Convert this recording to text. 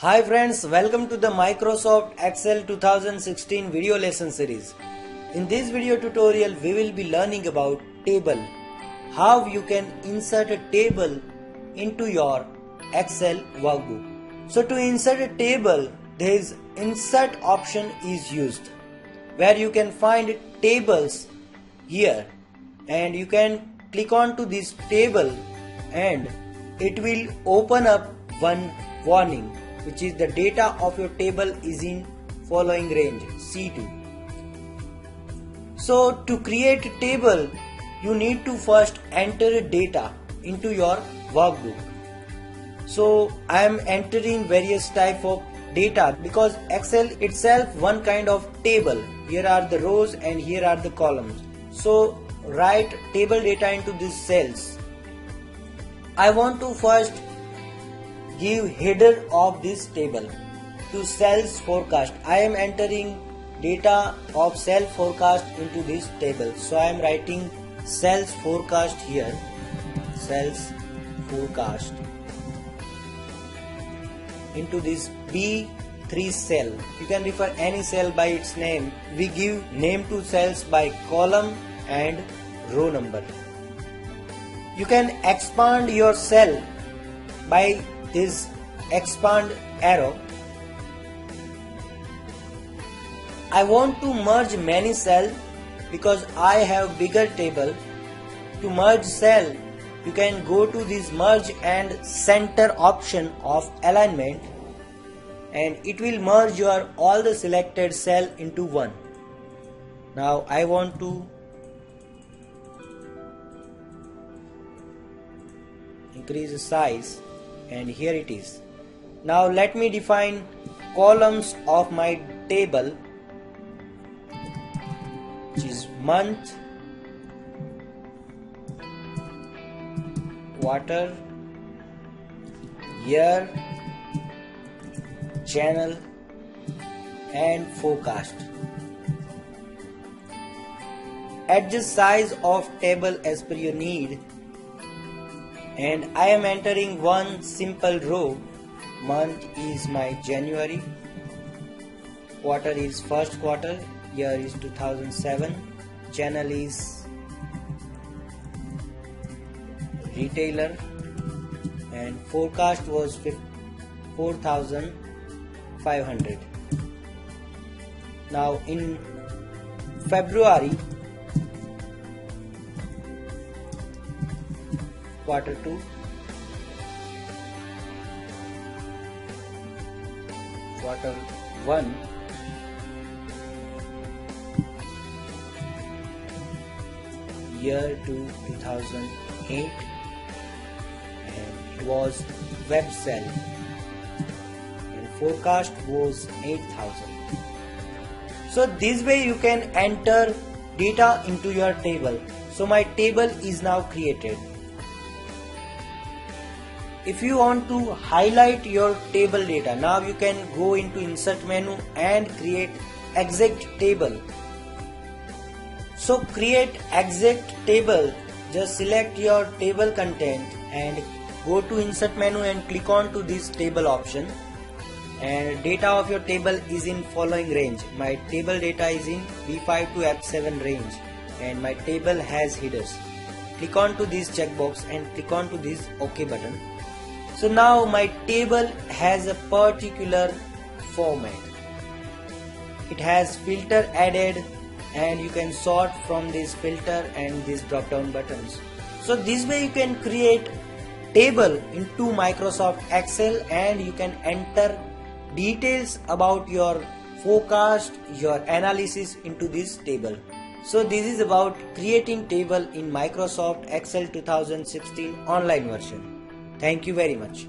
Hi friends, welcome to the Microsoft Excel 2016 video lesson series. In this video tutorial we will be learning about table, how you can insert a table into your Excel workbook. So to insert a table, there is insert option is used where you can find tables here and you can click on to this table and it will open up one warning, which is the data of your table is in following range C2. So to create a table, you need to first enter data into your workbook. So I am entering various type of data because Excel itself one kind of table. Here are the rows and here are the columns. So write table data into these cells. I want to first give header of this table to sales forecast. I am entering data of sales forecast into this table. So I am writing sales forecast here, sales forecast into this B3 cell. You can refer any cell by its name. We give name to cells by column and row number. You can expand your cell by this expand arrow. I want to merge many cells because I have bigger table. To merge cell, you can go to this merge and center option of alignment and it will merge your all the selected cell into one. Now I want to increase the size and here it is. Now let me define columns of my table, which is month, quarter, year, channel and forecast. Adjust size of table as per your need. And I am entering one simple row. Month is my January, quarter is first quarter, year is 2007, channel is retailer and forecast was 4,500. Now in February, quarter 2, quarter 1, year to 2008 and it was web cell and forecast was 8,000. So this way you can enter data into your table. So my table is now created. If you want to highlight your table data, now you can go into insert menu and create exact table. So create exact table, just select your table content and go to insert menu and click on to this table option and data of your table is in following range. My table data is in B5 to F7 range and my table has headers. Click on to this checkbox and click on to this OK button. So now my table has a particular format. It has filter added and you can sort from this filter and these drop down buttons. So this way you can create table into Microsoft Excel and you can enter details about your forecast, your analysis into this table. So this is about creating table in Microsoft Excel 2016 online version. Thank you very much.